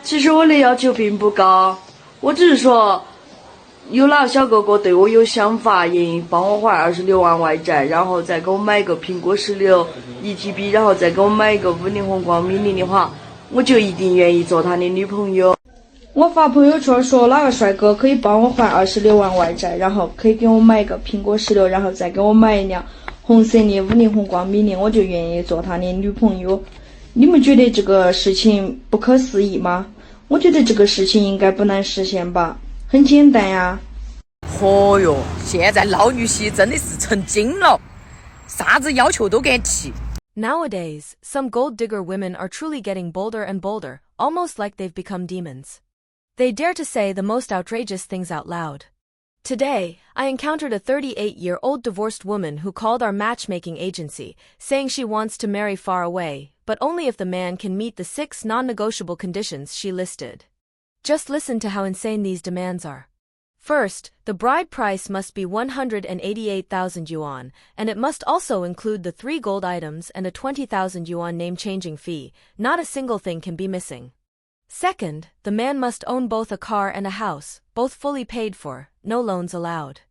其实我的要求并不高，我只是说，有哪个小哥哥对我有想法，愿意帮我还26万外债，然后再给我买个苹果16 1TB，然后再给我买一个50宏光 mini 的话，我就一定愿意做他的女朋友。我发朋友圈说哪个帅哥可以帮我还26万外债，然后可以给我买一个苹果16，然后再给我买一辆红色的50宏光 mini，我就愿意做他的女朋友。你们觉得这个事情不可思议吗？我觉得这个事情应该不难实现吧，很简单呀。嚯哟，现在捞女婿真的是成精了，啥子要求都敢提。 Nowadays, some gold digger women are truly getting bolder and bolder, almost like they've become demons. They dare to say the most outrageous things out loud. Today, I encountered a 38-year-old divorced woman who called our matchmaking agency, saying she wants to marry far away, but only if the man can meet the 6 non-negotiable conditions she listed. Just listen to how insane these demands are. First, the bride price must be 188,000 yuan, and it must also include the 3 gold items and a 20,000 yuan name-changing fee. Not a single thing can be missing. Second, the man must own both a car and a house, both fully paid for, no loans allowed.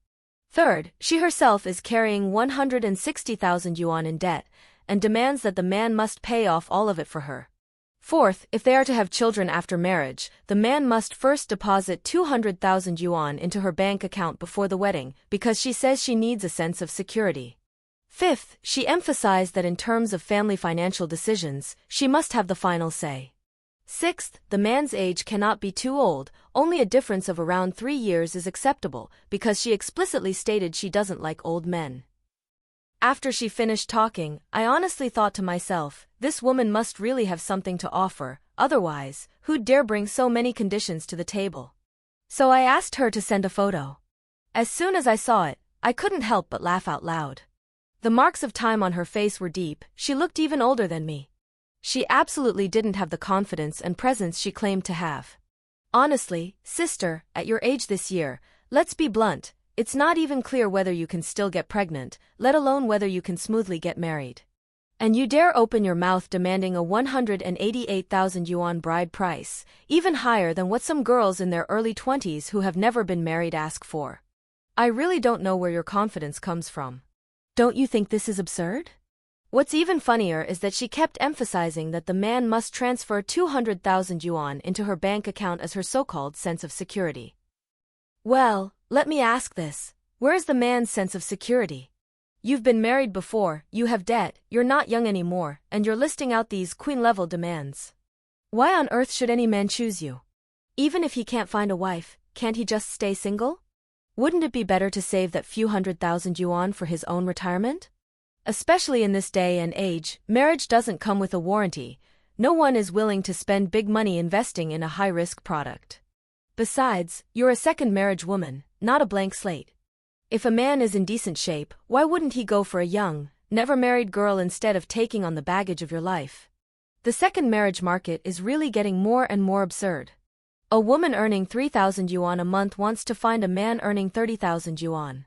Third, she herself is carrying 160,000 yuan in debt, and demands that the man must pay off all of it for her. Fourth, if they are to have children after marriage, the man must first deposit 200,000 yuan into her bank account before the wedding, because she says she needs a sense of security. Fifth, she emphasized that in terms of family financial decisions, she must have the final say. Sixth, the man's age cannot be too old, only a difference of around 3 years is acceptable, because she explicitly stated she doesn't like old men. After she finished talking, I honestly thought to myself, this woman must really have something to offer, otherwise, who'd dare bring so many conditions to the table? So I asked her to send a photo. As soon as I saw it, I couldn't help but laugh out loud. The marks of time on her face were deep, she looked even older than me. She absolutely didn't have the confidence and presence she claimed to have. Honestly, sister, at your age this year, let's be blunt, it's not even clear whether you can still get pregnant, let alone whether you can smoothly get married. And you dare open your mouth demanding a 188,000 yuan bride price, even higher than what some girls in their early 20s who have never been married ask for. I really don't know where your confidence comes from. Don't you think this is absurd? What's even funnier is that she kept emphasizing that the man must transfer 200,000 yuan into her bank account as her so-called sense of security. Well, let me ask this, where's the man's sense of security? You've been married before, you have debt, you're not young anymore, and you're listing out these queen-level demands. Why on earth should any man choose you? Even if he can't find a wife, can't he just stay single? Wouldn't it be better to save that few 100,000 yuan for his own retirement? Especially in this day and age, marriage doesn't come with a warranty. No one is willing to spend big money investing in a high-risk product. Besides, you're a second marriage woman, not a blank slate. If a man is in decent shape, why wouldn't he go for a young, never-married girl instead of taking on the baggage of your life? The second marriage market is really getting more and more absurd. A woman earning 3,000 yuan a month wants to find a man earning 30,000 yuan.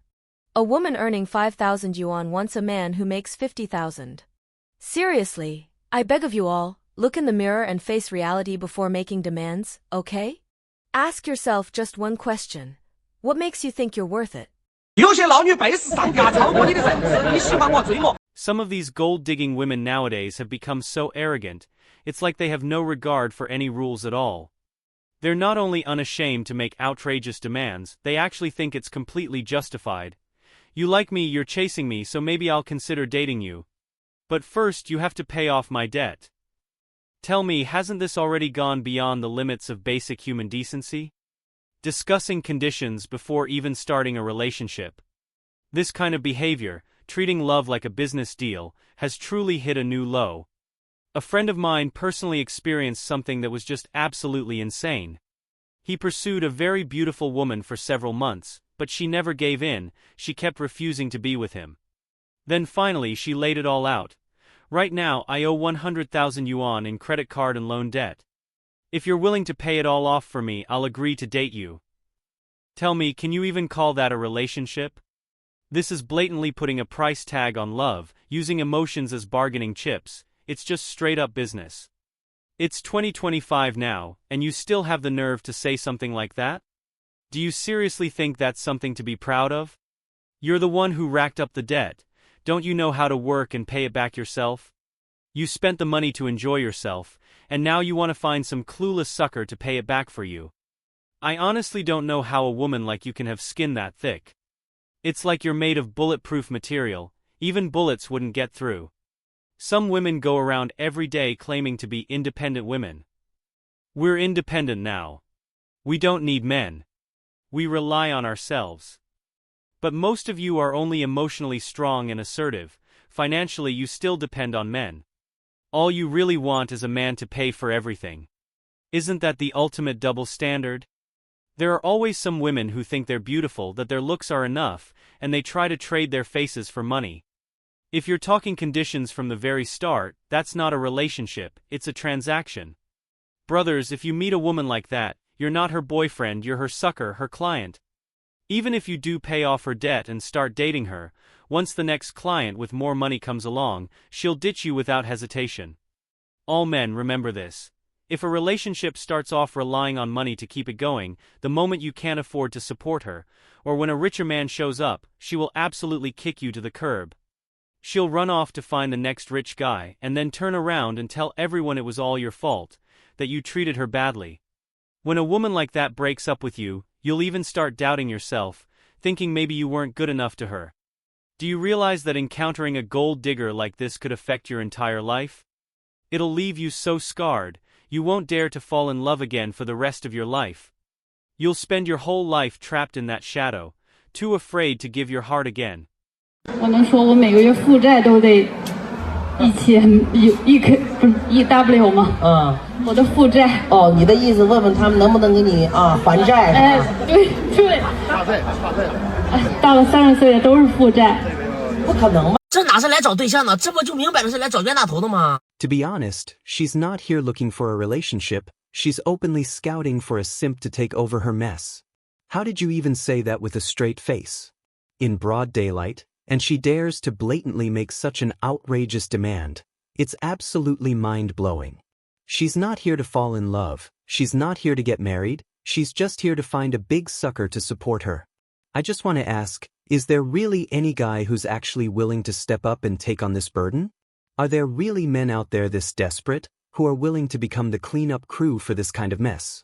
A woman earning 5,000 yuan wants a man who makes 50,000. Seriously, I beg of you all, look in the mirror and face reality before making demands, okay? Ask yourself just one question. What makes you think you're worth it? Some of these gold-digging women nowadays have become so arrogant, it's like they have no regard for any rules at all. They're not only unashamed to make outrageous demands, they actually think it's completely justified. You like me, you're chasing me, so maybe I'll consider dating you. But first you have to pay off my debt. Tell me, hasn't this already gone beyond the limits of basic human decency? Discussing conditions before even starting a relationship. This kind of behavior, treating love like a business deal, has truly hit a new low. A friend of mine personally experienced something that was just absolutely insane. He pursued a very beautiful woman for several months, but she never gave in, she kept refusing to be with him. Then finally she laid it all out. Right now I owe 100,000 yuan in credit card and loan debt. If you're willing to pay it all off for me, I'll agree to date you. Tell me, can you even call that a relationship? This is blatantly putting a price tag on love, using emotions as bargaining chips. It's just straight up business. It's 2025 now, and you still have the nerve to say something like that? Do you seriously think that's something to be proud of? You're the one who racked up the debt. Don't you know how to work and pay it back yourself? You spent the money to enjoy yourself, and now you want to find some clueless sucker to pay it back for you. I honestly don't know how a woman like you can have skin that thick. It's like you're made of bulletproof material, even bullets wouldn't get through. Some women go around every day claiming to be independent women. We're independent now. We don't need men. We rely on ourselves. But most of you are only emotionally strong and assertive. Financially, you still depend on men. All you really want is a man to pay for everything. Isn't that the ultimate double standard? There are always some women who think they're beautiful, that their looks are enough, and they try to trade their faces for money. If you're talking conditions from the very start, that's not a relationship, it's a transaction. Brothers, if you meet a woman like that, you're not her boyfriend, you're her sucker, her client. Even if you do pay off her debt and start dating her, once the next client with more money comes along, she'll ditch you without hesitation. All men, remember this. If a relationship starts off relying on money to keep it going, the moment you can't afford to support her, or when a richer man shows up, she will absolutely kick you to the curb. She'll run off to find the next rich guy and then turn around and tell everyone it was all your fault, that you treated her badly. When a woman like that breaks up with you, you'll even start doubting yourself, thinking maybe you weren't good enough to her. Do you realize that encountering a gold digger like this could affect your entire life? It'll leave you so scarred, you won't dare to fall in love again for the rest of your life. You'll spend your whole life trapped in that shadow, too afraid to give your heart again. 我能说我每个月负债都得1W 吗？我的负债。哦，你的意思问问他们能不能给你还债？哎，对对。差费。到了30岁的都是负债。不可能吧？这哪是来找对象的？这不就明摆着是来找冤大头的吗？ To be honest, she's not here looking for a relationship, she's openly scouting for a simp to take over her mess. How did you even say that with a straight face? In broad daylight? And she dares to blatantly make such an outrageous demand. It's absolutely mind-blowing. She's not here to fall in love, she's not here to get married, she's just here to find a big sucker to support her. I just want to ask, is there really any guy who's actually willing to step up and take on this burden? Are there really men out there this desperate, who are willing to become the cleanup crew for this kind of mess?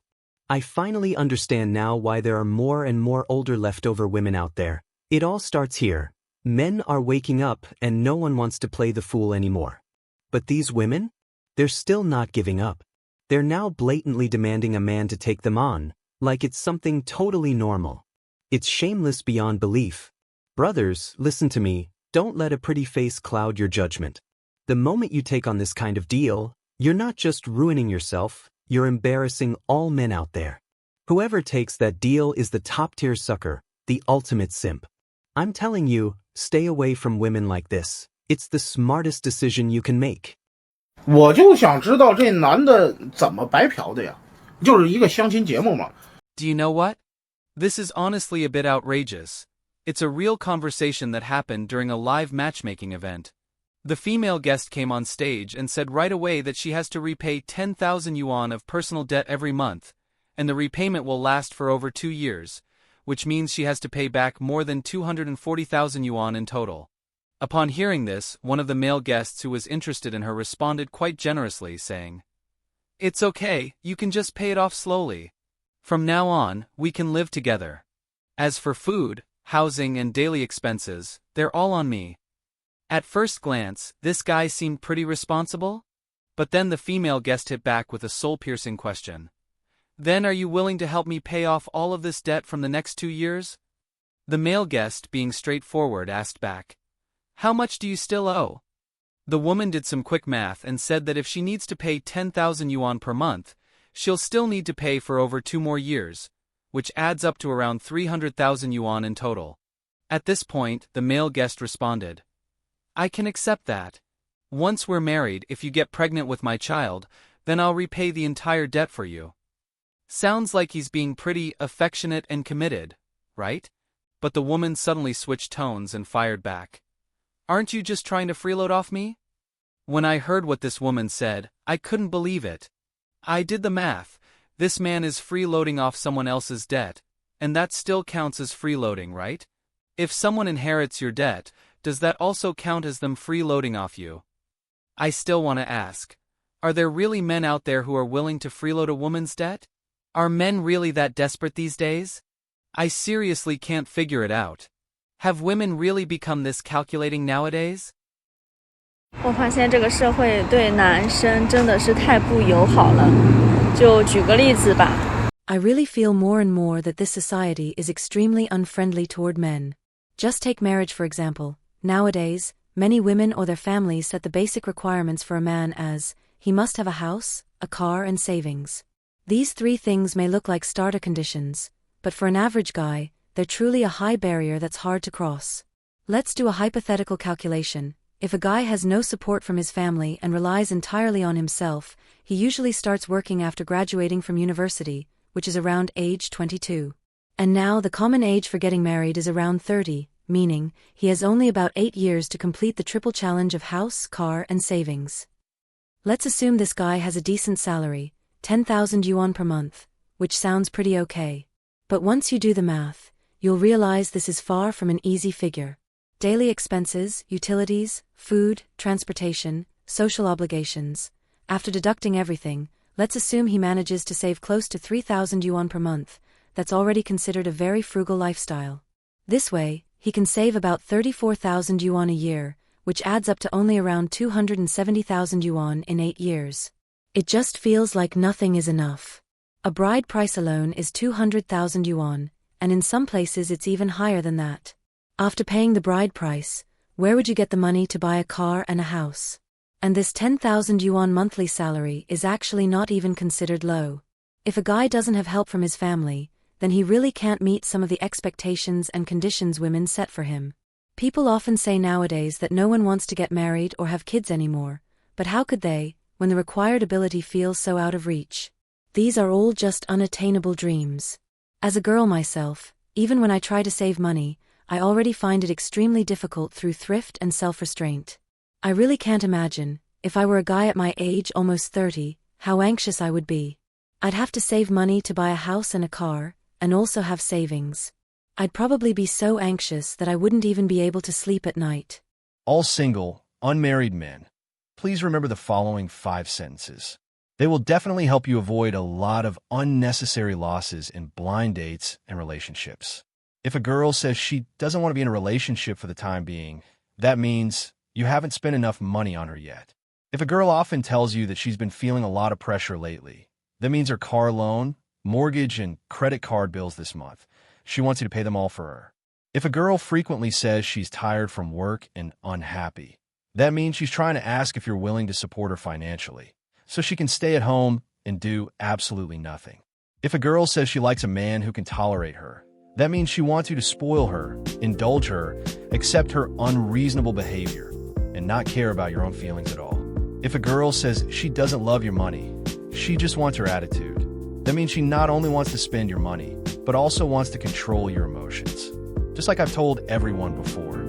I finally understand now why there are more and more older leftover women out there. It all starts here. Men are waking up and no one wants to play the fool anymore. But these women? They're still not giving up. They're now blatantly demanding a man to take them on, like it's something totally normal. It's shameless beyond belief. Brothers, listen to me, don't let a pretty face cloud your judgment. The moment you take on this kind of deal, you're not just ruining yourself, you're embarrassing all men out there. Whoever takes that deal is the top-tier sucker, the ultimate simp. I'm telling you, stay away from women like this. It's the smartest decision you can make. 我就想知道这男的怎么白嫖的呀？就是一个相亲节目嘛。 Do you know what? This is honestly a bit outrageous. It's a real conversation that happened during a live matchmaking event. The female guest came on stage and said right away that she has to repay 10,000 yuan of personal debt every month, and the repayment will last for over 2 years, which means she has to pay back more than 240,000 yuan in total. Upon hearing this, one of the male guests who was interested in her responded quite generously, saying, "It's okay, you can just pay it off slowly. From now on, we can live together. As for food, housing and daily expenses, they're all on me." At first glance, this guy seemed pretty responsible, but then the female guest hit back with a soul-piercing question. "Then are you willing to help me pay off all of this debt from the next 2 years?" The male guest, being straightforward, asked back, "How much do you still owe?" The woman did some quick math and said that if she needs to pay 10,000 yuan per month, she'll still need to pay for over 2 more years, which adds up to around 300,000 yuan in total. At this point, the male guest responded, "I can accept that. Once we're married, if you get pregnant with my child, then I'll repay the entire debt for you." Sounds like he's being pretty affectionate and committed, right? But the woman suddenly switched tones and fired back. "Aren't you just trying to freeload off me?" When I heard what this woman said, I couldn't believe it. I did the math. This man is freeloading off someone else's debt, and that still counts as freeloading, right? If someone inherits your debt, does that also count as them freeloading off you? I still want to ask, are there really men out there who are willing to freeload a woman's debt? Are men really that desperate these days? I seriously can't figure it out. Have women really become this calculating nowadays? 我发现这个社会对男生真的是太不友好了。就举个例子吧。I really feel more and more that this society is extremely unfriendly toward men. Just take marriage for example. Nowadays, many women or their families set the basic requirements for a man as, he must have a house, a car and savings. These three things may look like starter conditions, but for an average guy, they're truly a high barrier that's hard to cross. Let's do a hypothetical calculation. If a guy has no support from his family and relies entirely on himself, he usually starts working after graduating from university, which is around age 22. And now the common age for getting married is around 30, meaning he has only about 8 years to complete the triple challenge of house, car, and savings. Let's assume this guy has a decent salary, 10,000 yuan per month, which sounds pretty okay. But once you do the math, you'll realize this is far from an easy figure. Daily expenses, utilities, food, transportation, social obligations. After deducting everything, let's assume he manages to save close to 3,000 yuan per month. That's already considered a very frugal lifestyle. This way, he can save about 34,000 yuan a year, which adds up to only around 270,000 yuan in 8 years. It just feels like nothing is enough. A bride price alone is 200,000 yuan, and in some places it's even higher than that. After paying the bride price, where would you get the money to buy a car and a house? And this 10,000 yuan monthly salary is actually not even considered low. If a guy doesn't have help from his family, then he really can't meet some of the expectations and conditions women set for him. People often say nowadays that no one wants to get married or have kids anymore, but how could they, when the required ability feels so out of reach? These are all just unattainable dreams. As a girl myself, even when I try to save money, I already find it extremely difficult through thrift and self-restraint. I really can't imagine, if I were a guy at my age almost 30, how anxious I would be. I'd have to save money to buy a house and a car, and also have savings. I'd probably be so anxious that I wouldn't even be able to sleep at night. All single, unmarried men, please remember the following 5 sentences. They will definitely help you avoid a lot of unnecessary losses in blind dates and relationships. If a girl says she doesn't want to be in a relationship for the time being, that means you haven't spent enough money on her yet. If a girl often tells you that she's been feeling a lot of pressure lately, that means her car loan, mortgage, and credit card bills this month. She wants you to pay them all for her. If a girl frequently says she's tired from work and unhappy, that means she's trying to ask if you're willing to support her financially, so she can stay at home and do absolutely nothing. If a girl says she likes a man who can tolerate her, that means she wants you to spoil her, indulge her, accept her unreasonable behavior, and not care about your own feelings at all. If a girl says she doesn't love your money, she just wants her attitude, that means she not only wants to spend your money, but also wants to control your emotions. Just like I've told everyone before,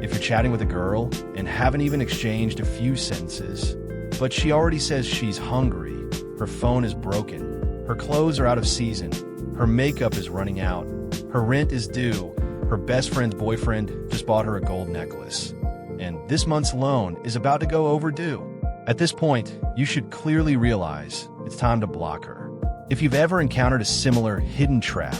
if you're chatting with a girl and haven't even exchanged a few sentences, but she already says she's hungry, her phone is broken, her clothes are out of season, her makeup is running out, her rent is due, her best friend's boyfriend just bought her a gold necklace, and this month's loan is about to go overdue. At this point, you should clearly realize it's time to block her. If you've ever encountered a similar hidden trap,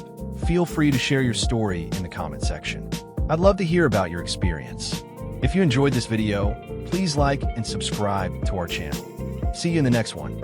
feel free to share your story in the comment section. I'd love to hear about your experience. If you enjoyed this video, please like and subscribe to our channel. See you in the next one.